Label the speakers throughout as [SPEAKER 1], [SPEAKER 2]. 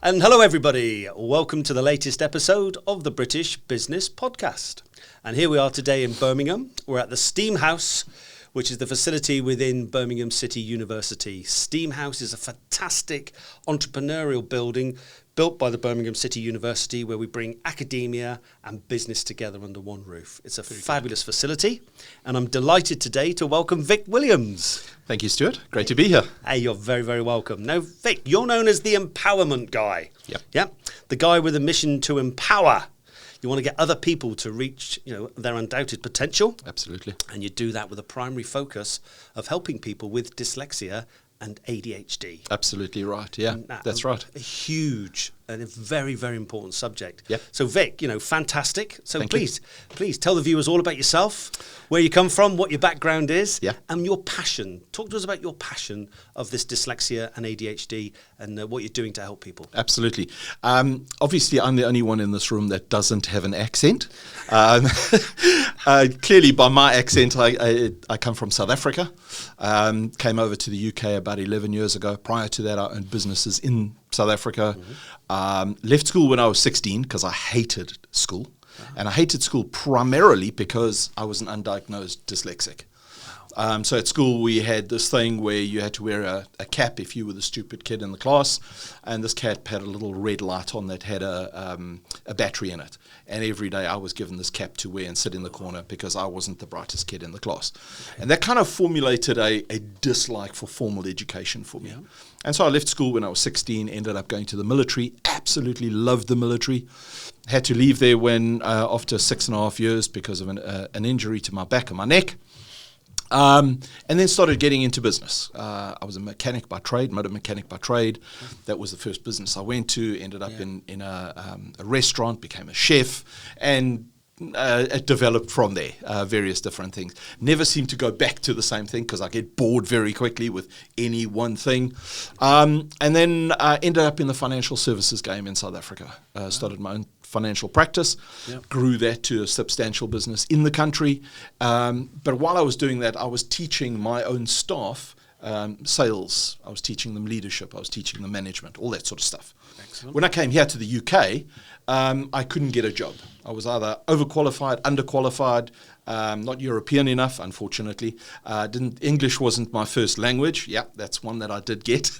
[SPEAKER 1] And hello everybody, welcome to the latest episode of the British Business Podcast. And here we are today in Birmingham. We're at the Steam House, which is the facility within Birmingham City University. Steam House is a fantastic entrepreneurial building built by the Birmingham City University where we bring academia and business together under one roof. It's a fabulous facility, and I'm delighted today to welcome Vic Williams.
[SPEAKER 2] Thank you, Stuart. Great to be here.
[SPEAKER 1] Hey, you're very, very welcome. Now, Vic, you're known as the empowerment guy. Yep. The guy with a mission to empower. You want to get other people to reach, their undoubted potential.
[SPEAKER 2] Absolutely.
[SPEAKER 1] And you do that with a primary focus of helping people with dyslexia and ADHD.
[SPEAKER 2] Absolutely right. Yeah, that's right.
[SPEAKER 1] A huge and a very, very important subject.
[SPEAKER 2] Yep.
[SPEAKER 1] So Vic, fantastic. So
[SPEAKER 2] Thank
[SPEAKER 1] please tell the viewers all about yourself, where you come from, what your background is, and your passion. Talk to us about your passion of this dyslexia and ADHD and what you're doing to help people.
[SPEAKER 2] Absolutely. Obviously, I'm the only one in this room that doesn't have an accent. Clearly, by my accent, I come from South Africa. Came over to the UK about 11 years ago. Prior to that, I owned businesses in South Africa. Left school when I was 16 because I hated school. And I hated school primarily because I was an undiagnosed dyslexic. So at school we had this thing where you had to wear a cap if you were the stupid kid in the class, and this cap had a little red light on that had a battery in it. And every day I was given this cap to wear and sit in the corner because I wasn't the brightest kid in the class. And that kind of formulated a dislike for formal education for me. Yeah. And so I left school when I was 16, ended up going to the military, absolutely loved the military. Had to leave there when after 6.5 years because of an injury to my back and my neck. And then started getting into business. I was a mechanic by trade, motor mechanic by trade. That was the first business I went to. Ended up in a restaurant, became a chef, and it developed from there, various different things. Never seemed to go back to the same thing because I get bored very quickly with any one thing. And then ended up in the financial services game in South Africa. Started my own financial practice, grew that to a substantial business in the country. But while I was doing that, I was teaching my own staff sales. I was teaching them leadership. I was teaching them management, all that sort of stuff. Excellent. When I came here to the UK, I couldn't get a job. I was either overqualified, underqualified, not European enough, unfortunately. English wasn't my first language. Yeah, that's one that I did get.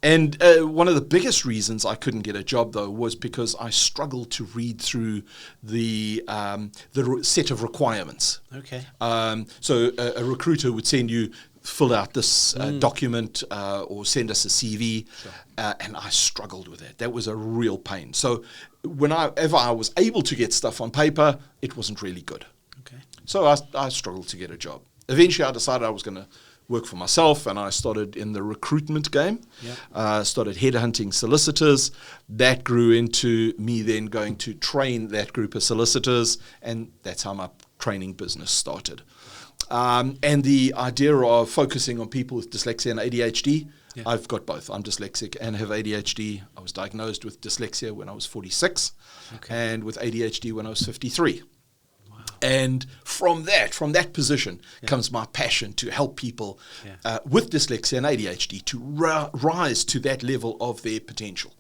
[SPEAKER 2] And one of the biggest reasons I couldn't get a job, though, was because I struggled to read through the set of requirements.
[SPEAKER 1] Okay.
[SPEAKER 2] So a recruiter would send you, fill out this document or send us a CV, and I struggled with that. That was a real pain. So whenever I was able to get stuff on paper, it wasn't really good.
[SPEAKER 1] Okay.
[SPEAKER 2] So I struggled to get a job. Eventually, I decided I was going to work for myself, and I started in the recruitment game. Started headhunting solicitors. That grew into me then going to train that group of solicitors, and that's how my training business started. And the idea of focusing on people with dyslexia and ADHD, I've got both. I'm dyslexic and have ADHD. I was diagnosed with dyslexia when I was 46, and with ADHD when I was 53. And from that position comes my passion to help people with dyslexia and ADHD to rise to that level of their potential.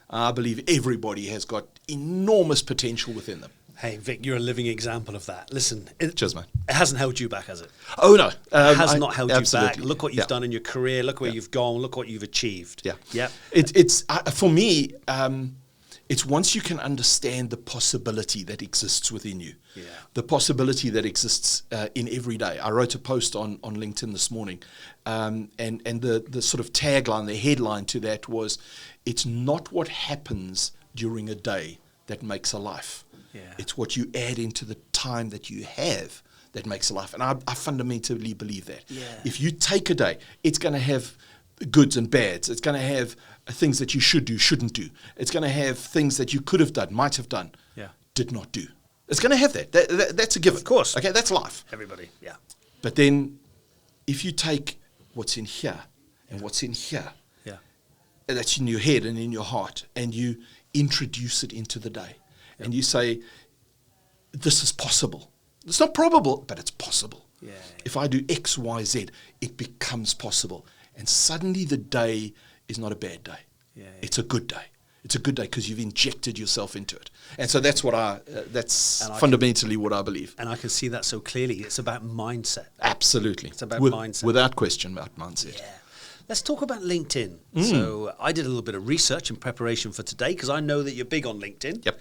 [SPEAKER 2] I believe everybody has got enormous potential within them.
[SPEAKER 1] Hey, Vic, you're a living example of that. Listen,
[SPEAKER 2] cheers, man.
[SPEAKER 1] It hasn't held you back, has it?
[SPEAKER 2] Oh, no.
[SPEAKER 1] It has not held you
[SPEAKER 2] absolutely.
[SPEAKER 1] back. Look what you've done in your career. Look where you've gone. Look what you've achieved.
[SPEAKER 2] Yeah. It's for me, it's once you can understand the possibility that exists within you, the possibility that exists in every day. I wrote a post on LinkedIn this morning, and the sort of tagline, the headline to that was, it's not what happens during a day that makes a life. It's what you add into the time that you have that makes a life. And I fundamentally believe that. If you take a day, it's going to have goods and bads. It's going to have things that you should do, shouldn't do. It's going to have things that you could have done, might have done, did not do. It's going to have that. That's a given.
[SPEAKER 1] Of course.
[SPEAKER 2] Okay, that's life.
[SPEAKER 1] Everybody,
[SPEAKER 2] But then if you take what's in here and what's in here, that's in your head and in your heart, and you introduce it into the day, and you say, this is possible. It's not probable, but it's possible. If I do X, Y, Z, it becomes possible. And suddenly the day is not a bad day. it's a good day. It's a good day because you've injected yourself into it. And so that's that's fundamentally what I believe.
[SPEAKER 1] And I can see that so clearly. It's about mindset.
[SPEAKER 2] Absolutely.
[SPEAKER 1] It's about mindset.
[SPEAKER 2] Without question, about mindset.
[SPEAKER 1] Yeah. Let's talk about LinkedIn. So I did a little bit of research in preparation for today because I know that you're big on LinkedIn.
[SPEAKER 2] Yep.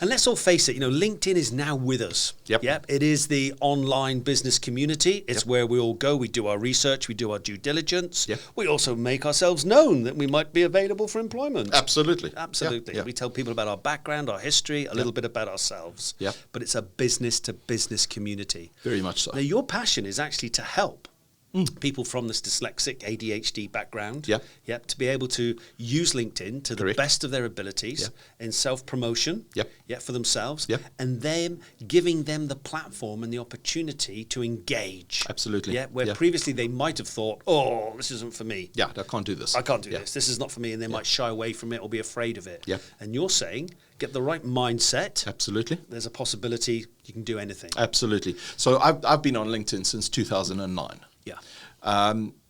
[SPEAKER 1] And let's all face it, LinkedIn is now with us.
[SPEAKER 2] Yep.
[SPEAKER 1] It is the online business community. It's where we all go. We do our research. We do our due diligence.
[SPEAKER 2] Yep.
[SPEAKER 1] We also make ourselves known that we might be available for employment.
[SPEAKER 2] Absolutely.
[SPEAKER 1] Absolutely.
[SPEAKER 2] Yep.
[SPEAKER 1] We tell people about our background, our history, a little bit about ourselves.
[SPEAKER 2] Yep.
[SPEAKER 1] But it's a business-to-business community.
[SPEAKER 2] Very much so.
[SPEAKER 1] Now, your passion is actually to help people from this dyslexic ADHD background, to be able to use LinkedIn to the best of their abilities in self-promotion, for themselves, and then giving them the platform and the opportunity to engage.
[SPEAKER 2] Absolutely.
[SPEAKER 1] Where previously they might have thought, oh, this isn't for me.
[SPEAKER 2] Yeah, I can't do this.
[SPEAKER 1] I can't do this. This is not for me, and they might shy away from it or be afraid of it. And you're saying, get the right mindset.
[SPEAKER 2] Absolutely.
[SPEAKER 1] There's a possibility you can do anything.
[SPEAKER 2] Absolutely. So I've been on LinkedIn since 2009.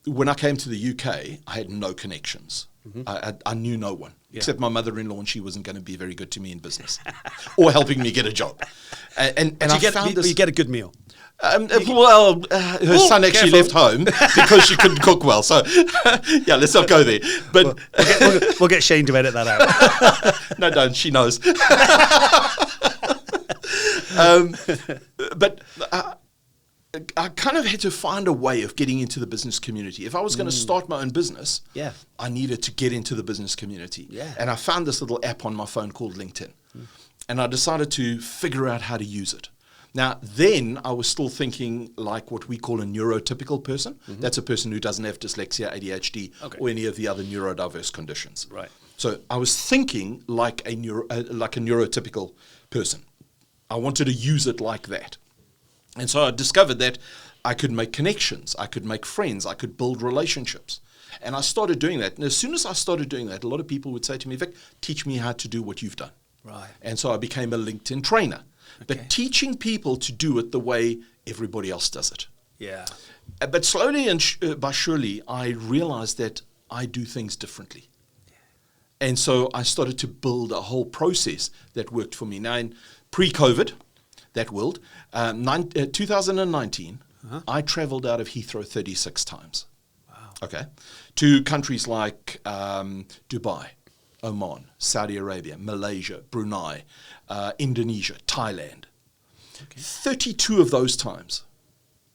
[SPEAKER 2] When I came to the UK, I had no connections. I knew no one except my mother-in-law, and she wasn't going to be very good to me in business or helping me get a job. And I found this.
[SPEAKER 1] You get a good meal.
[SPEAKER 2] Her son actually left home because she couldn't cook well. So, let's not go there. But
[SPEAKER 1] we'll get Shane to edit that out.
[SPEAKER 2] No, don't. She knows. But I kind of had to find a way of getting into the business community. If I was going to start my own business, I needed to get into the business community. And I found this little app on my phone called LinkedIn. And I decided to figure out how to use it. Now, then I was still thinking like what we call a neurotypical person. That's a person who doesn't have dyslexia, ADHD, or any of the other neurodiverse conditions.
[SPEAKER 1] Right.
[SPEAKER 2] So I was thinking like a neurotypical person. I wanted to use it like that. And so I discovered that I could make connections, I could make friends, I could build relationships. And I started doing that. And as soon as I started doing that, a lot of people would say to me, Vic, teach me how to do what you've done.
[SPEAKER 1] Right.
[SPEAKER 2] And so I became a LinkedIn trainer. But teaching people to do it the way everybody else does it.
[SPEAKER 1] Yeah.
[SPEAKER 2] But slowly and by surely, I realized that I do things differently. And so I started to build a whole process that worked for me. Now, in pre-COVID, that world, 2019, I traveled out of Heathrow 36 times.
[SPEAKER 1] Wow.
[SPEAKER 2] Okay. To countries like Dubai, Oman, Saudi Arabia, Malaysia, Brunei, Indonesia, Thailand. 32 of those times,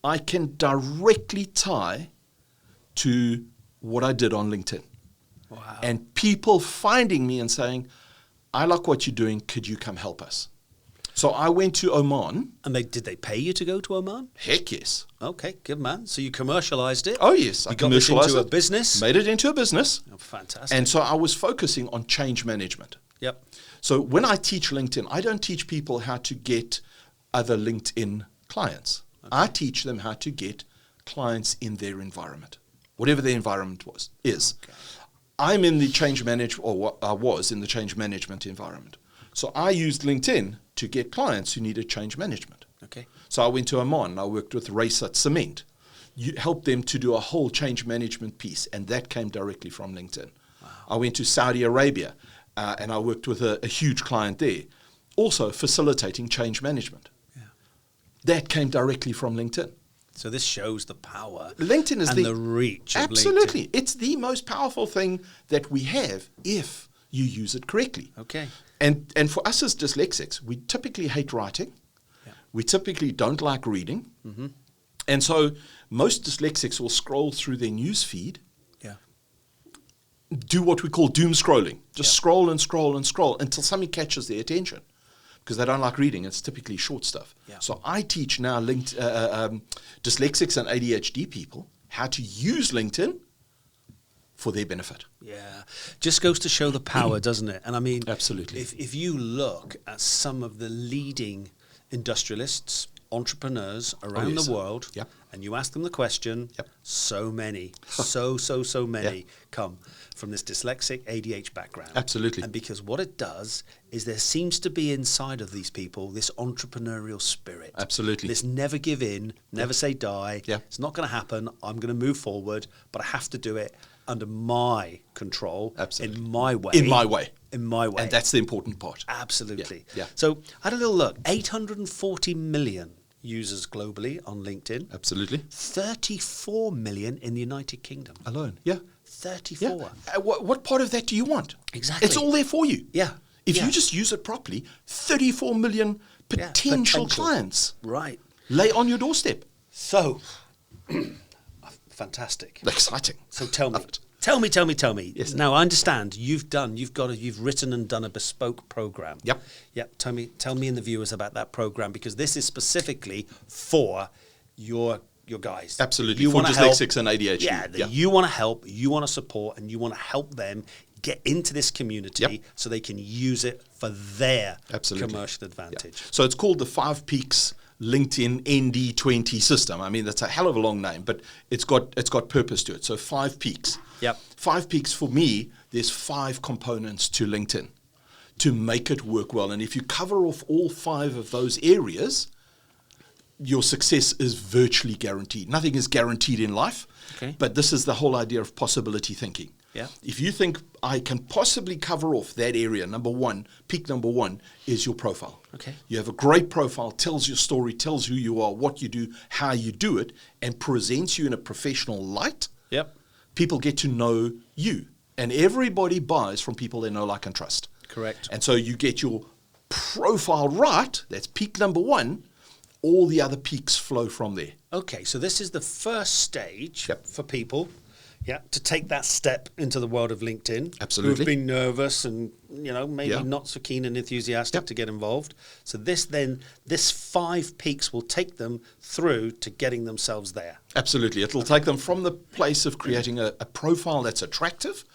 [SPEAKER 2] I can directly tie to what I did on LinkedIn.
[SPEAKER 1] Wow.
[SPEAKER 2] And people finding me and saying, I like what you're doing, could you come help us? So I went to Oman.
[SPEAKER 1] And did they pay you to go to Oman?
[SPEAKER 2] Heck yes.
[SPEAKER 1] Okay, good man. So you commercialized it?
[SPEAKER 2] Oh yes,
[SPEAKER 1] I commercialized it into a business?
[SPEAKER 2] Made it into a business.
[SPEAKER 1] Oh, fantastic.
[SPEAKER 2] And so I was focusing on change management.
[SPEAKER 1] Yep.
[SPEAKER 2] So when I teach LinkedIn, I don't teach people how to get other LinkedIn clients. I teach them how to get clients in their environment, whatever their environment is.
[SPEAKER 1] Okay.
[SPEAKER 2] I'm in the change management, or what I was in the change management environment. So I used LinkedIn to get clients who needed change management.
[SPEAKER 1] Okay.
[SPEAKER 2] So I went to Oman. I worked with Raysat Cement. You helped them to do a whole change management piece, and that came directly from LinkedIn. Wow. I went to Saudi Arabia, and I worked with a huge client there, also facilitating change management. Yeah. That came directly from LinkedIn.
[SPEAKER 1] So this shows the power
[SPEAKER 2] LinkedIn is
[SPEAKER 1] and the reach of
[SPEAKER 2] absolutely.
[SPEAKER 1] LinkedIn.
[SPEAKER 2] It's the most powerful thing that we have if you use it correctly.
[SPEAKER 1] Okay.
[SPEAKER 2] And for us as dyslexics, we typically hate writing. Yeah. We typically don't like reading. Mm-hmm. And so most dyslexics will scroll through their news feed, do what we call doom scrolling. Just scroll and scroll and scroll until something catches their attention because they don't like reading. It's typically short stuff. Yeah. So I teach now dyslexics and ADHD people how to use LinkedIn for their benefit.
[SPEAKER 1] Yeah. Just goes to show the power, doesn't it? And I mean,
[SPEAKER 2] absolutely.
[SPEAKER 1] If you look at some of the leading industrialists, entrepreneurs around the world, and you ask them the question, so many, so many come from this dyslexic ADHD background.
[SPEAKER 2] Absolutely.
[SPEAKER 1] And because what it does is there seems to be inside of these people this entrepreneurial spirit.
[SPEAKER 2] Absolutely.
[SPEAKER 1] This never give in, never say die. It's not going to happen. I'm going to move forward, but I have to do it. under my control,
[SPEAKER 2] Absolutely.
[SPEAKER 1] in my way.
[SPEAKER 2] In my way.
[SPEAKER 1] In my way.
[SPEAKER 2] And that's the important part.
[SPEAKER 1] Absolutely.
[SPEAKER 2] Yeah.
[SPEAKER 1] So I had a little look. 840 million users globally on LinkedIn.
[SPEAKER 2] Absolutely.
[SPEAKER 1] 34 million in the United Kingdom.
[SPEAKER 2] Alone. Yeah.
[SPEAKER 1] 34.
[SPEAKER 2] Yeah. What part of that do you want?
[SPEAKER 1] Exactly.
[SPEAKER 2] It's all there for you.
[SPEAKER 1] Yeah.
[SPEAKER 2] If
[SPEAKER 1] Yeah.
[SPEAKER 2] you just use it properly, 34 million potential clients
[SPEAKER 1] Right.
[SPEAKER 2] lay on your doorstep.
[SPEAKER 1] So, fantastic.
[SPEAKER 2] Exciting.
[SPEAKER 1] So tell me.
[SPEAKER 2] Love it.
[SPEAKER 1] Tell me.
[SPEAKER 2] Yes.
[SPEAKER 1] Now I understand you've written and done a bespoke program.
[SPEAKER 2] Yep.
[SPEAKER 1] Yep. Tell me and the viewers about that program, because this is specifically for your guys.
[SPEAKER 2] Absolutely.
[SPEAKER 1] You
[SPEAKER 2] For
[SPEAKER 1] wanna help.
[SPEAKER 2] dyslexics and ADHD.
[SPEAKER 1] Yeah. You want to help. You want to support, and you want to help them get into this community
[SPEAKER 2] Yep.
[SPEAKER 1] so they can use it for their
[SPEAKER 2] Absolutely.
[SPEAKER 1] commercial advantage.
[SPEAKER 2] So it's called the 5 Peaks LinkedIn ND20 system. I mean, that's a hell of a long name, but it's got purpose to it. So 5 Peaks.
[SPEAKER 1] Yep.
[SPEAKER 2] 5 Peaks for me, there's 5 components to LinkedIn to make it work well. And if you cover off all 5 of those areas, your success is virtually guaranteed. Nothing is guaranteed in life,
[SPEAKER 1] Okay.
[SPEAKER 2] but this is the whole idea of possibility thinking.
[SPEAKER 1] Yeah.
[SPEAKER 2] If you think I can possibly cover off that area, peak number one is your profile.
[SPEAKER 1] Okay.
[SPEAKER 2] You have a great profile, tells your story, tells who you are, what you do, how you do it, and presents you in a professional light.
[SPEAKER 1] Yep.
[SPEAKER 2] People get to know you. And everybody buys from people they know, like, and trust.
[SPEAKER 1] Correct.
[SPEAKER 2] And so you get your profile right, that's peak number 1, all the other peaks flow from there.
[SPEAKER 1] Okay, so this is the first stage
[SPEAKER 2] Yep.
[SPEAKER 1] for people, to take that step into the world of LinkedIn.
[SPEAKER 2] Absolutely.
[SPEAKER 1] Who've been nervous and, maybe
[SPEAKER 2] Yeah.
[SPEAKER 1] not so keen and enthusiastic
[SPEAKER 2] Yep.
[SPEAKER 1] to get involved. So this 5 peaks will take them through to getting themselves there.
[SPEAKER 2] Absolutely. It'll take them from the place of creating a profile that's attractive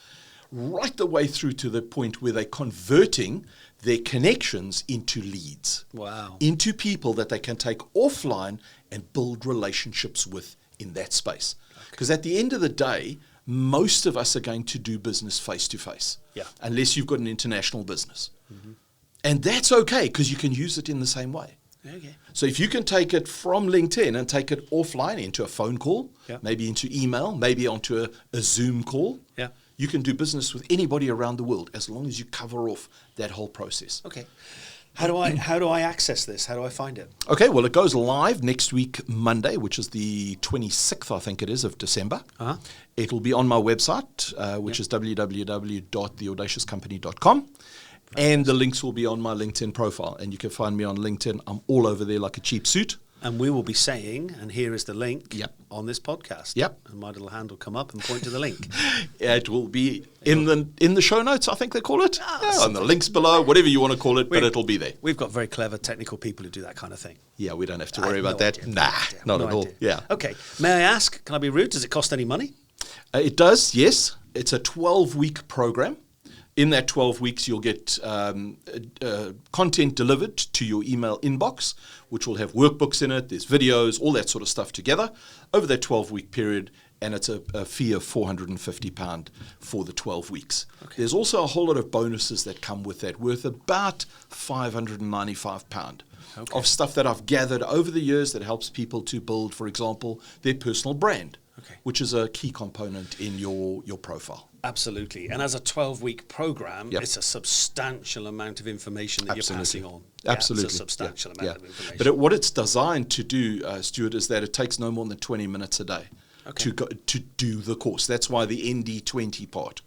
[SPEAKER 2] right the way through to the point where they're converting their connections into leads.
[SPEAKER 1] Wow.
[SPEAKER 2] Into people that they can take offline and build relationships with in that space. Because at the end of the day, most of us are going to do business face to face.
[SPEAKER 1] Yeah.
[SPEAKER 2] Unless you've got an international business. Mm-hmm. And that's okay, because you can use it in the same way.
[SPEAKER 1] Okay.
[SPEAKER 2] So if you can take it from LinkedIn and take it offline into a phone call,
[SPEAKER 1] Yeah.
[SPEAKER 2] maybe into email, maybe onto a Zoom call,
[SPEAKER 1] Yeah.
[SPEAKER 2] you can do business with anybody around the world as long as you cover off that whole process.
[SPEAKER 1] Okay. How do I access this? How do I find it?
[SPEAKER 2] Okay, well, it goes live next week, Monday, which is the 26th, I think it is, of December.
[SPEAKER 1] Uh-huh.
[SPEAKER 2] It'll be on my website, which is www.theaudaciouscompany.com. And the links will be on my LinkedIn profile. And you can find me on LinkedIn. I'm all over there like a cheap suit.
[SPEAKER 1] And we will be saying, and here is the link
[SPEAKER 2] Yep.
[SPEAKER 1] on this podcast.
[SPEAKER 2] Yep.
[SPEAKER 1] And my little hand will come up and point to the link.
[SPEAKER 2] It will be in the show notes, I think they call it.
[SPEAKER 1] Ah,
[SPEAKER 2] On the links below, whatever you want to call it, but it'll be there.
[SPEAKER 1] We've got very clever technical people who do that kind of thing.
[SPEAKER 2] Yeah, we don't have to
[SPEAKER 1] I
[SPEAKER 2] worry
[SPEAKER 1] have
[SPEAKER 2] about
[SPEAKER 1] no
[SPEAKER 2] that.
[SPEAKER 1] idea,
[SPEAKER 2] Nah,
[SPEAKER 1] idea,
[SPEAKER 2] not
[SPEAKER 1] no
[SPEAKER 2] at all.
[SPEAKER 1] idea.
[SPEAKER 2] Yeah.
[SPEAKER 1] Okay. May I ask, can I be rude? Does it cost any money?
[SPEAKER 2] It does, yes. It's a 12-week program. In that 12 weeks, you'll get content delivered to your email inbox, which will have workbooks in it, there's videos, all that sort of stuff together over that 12-week period, and it's a fee of £450 for the 12 weeks. Okay. There's also a whole lot of bonuses that come with that, worth about £595 of stuff that I've gathered over the years that helps people to build, for example, their personal brand, which is a key component in your profile.
[SPEAKER 1] Absolutely. And as a 12-week program,
[SPEAKER 2] Yep.
[SPEAKER 1] it's a substantial amount of information that you're passing on.
[SPEAKER 2] Absolutely.
[SPEAKER 1] It's a substantial amount of information.
[SPEAKER 2] But what it's designed to do, Stuart, is that it takes no more than 20 minutes a day to do the course. That's why the ND20 part.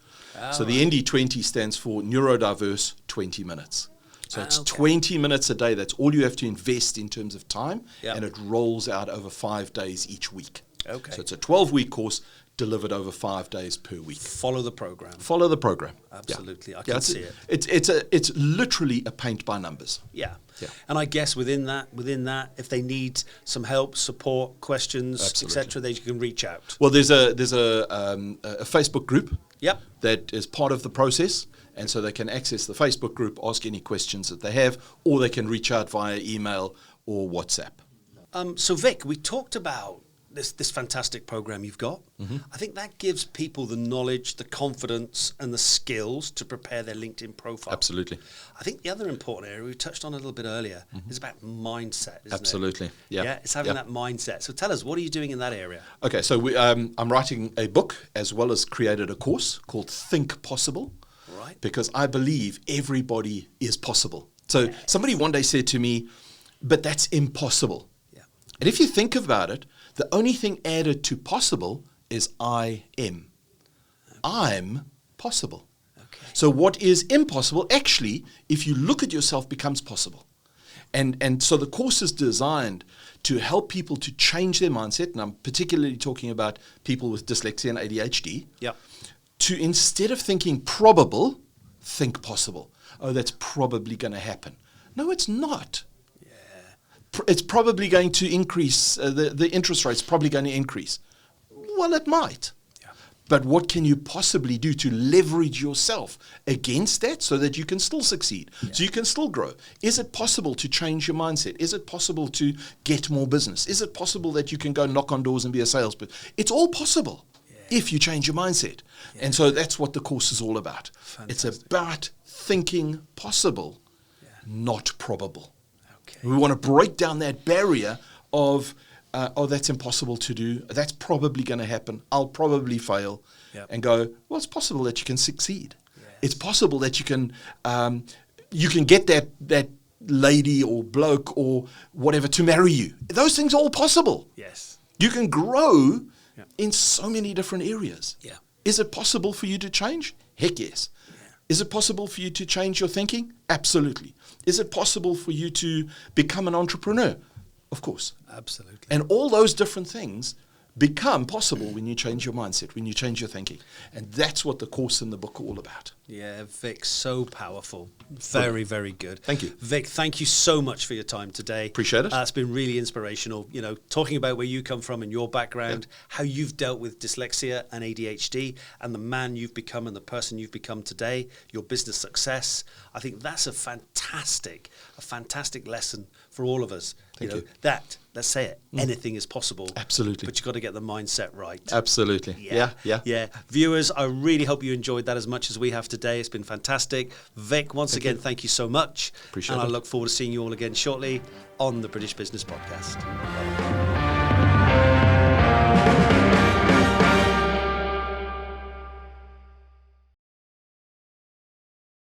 [SPEAKER 2] So the ND20 stands for Neurodiverse 20 minutes. So it's 20 minutes a day. That's all you have to invest in terms of time, and it rolls out over 5 days each week.
[SPEAKER 1] Okay.
[SPEAKER 2] So it's a 12-week course delivered over 5 days per week.
[SPEAKER 1] Follow the program.
[SPEAKER 2] Follow the program.
[SPEAKER 1] Absolutely. I can see it.
[SPEAKER 2] It's literally a paint by numbers.
[SPEAKER 1] Yeah. And I guess within that, if they need some help, support, questions, etc., they can reach out.
[SPEAKER 2] Well, there's a Facebook group.
[SPEAKER 1] Yep.
[SPEAKER 2] That is part of the process, and so they can access the Facebook group, ask any questions that they have, or they can reach out via email or WhatsApp.
[SPEAKER 1] So Vic, we talked about this fantastic program you've got. I think that gives people the knowledge, the confidence, and the skills to prepare their LinkedIn profile.
[SPEAKER 2] Absolutely.
[SPEAKER 1] I think the other important area we touched on a little bit earlier is about mindset, isn't
[SPEAKER 2] Absolutely.
[SPEAKER 1] it?
[SPEAKER 2] Yeah.
[SPEAKER 1] It's having that mindset. So tell us, what are you doing in that area?
[SPEAKER 2] Okay, so I'm writing a book as well as created a course called Think Possible.
[SPEAKER 1] Right.
[SPEAKER 2] Because I believe everybody is possible. So somebody one day said to me, but that's impossible.
[SPEAKER 1] Yeah.
[SPEAKER 2] And if you think about it, the only thing added to possible is I am. Okay. I'm possible.
[SPEAKER 1] Okay.
[SPEAKER 2] So what is impossible, actually, if you look at yourself, becomes possible. And so the course is designed to help people to change their mindset, and I'm particularly talking about people with dyslexia and ADHD, to instead of thinking probable, think possible. Oh, that's probably going to happen. No, it's not. It's probably going to increase, the interest rate's probably going to increase. Well, it might. Yeah. But what can you possibly do to leverage yourself against that so that you can still succeed, so you can still grow? Is it possible to change your mindset? Is it possible to get more business? Is it possible that you can go knock on doors and be a salesperson? It's all possible if you change your mindset. And so that's what the course is all about. Fantastic. It's about thinking possible, not probable. We want to break down that barrier of, oh, that's impossible to do. That's probably going to happen. I'll probably fail. And go, well, it's possible that you can succeed. It's possible that you can get that lady or bloke or whatever to marry you. Those things are all possible.
[SPEAKER 1] Yes.
[SPEAKER 2] You can grow in so many different areas.
[SPEAKER 1] Yeah.
[SPEAKER 2] Is it possible for you to change? Heck yes. Is it possible for you to change your thinking? Absolutely. Is it possible for you to become an entrepreneur? Of course.
[SPEAKER 1] Absolutely.
[SPEAKER 2] And all those different things become possible when you change your mindset, when you change your thinking. And that's what the course and the book are all about.
[SPEAKER 1] Yeah, Vic, so powerful. Very, very good.
[SPEAKER 2] Thank you.
[SPEAKER 1] Vic, thank you so much for your time today.
[SPEAKER 2] Appreciate it.
[SPEAKER 1] It's been really inspirational, talking about where you come from and your background, how you've dealt with dyslexia and ADHD, and the man you've become and the person you've become today, your business success. I think that's a fantastic lesson for all of us.
[SPEAKER 2] Thank you.
[SPEAKER 1] That, let's say it, anything is possible.
[SPEAKER 2] Absolutely.
[SPEAKER 1] But you've got to get the mindset right.
[SPEAKER 2] Absolutely. Yeah.
[SPEAKER 1] Viewers, I really hope you enjoyed that as much as we have today. It's been fantastic. Vic, once again, thank you so much.
[SPEAKER 2] Appreciate it.
[SPEAKER 1] And I look forward to seeing you all again shortly on the British Business Podcast.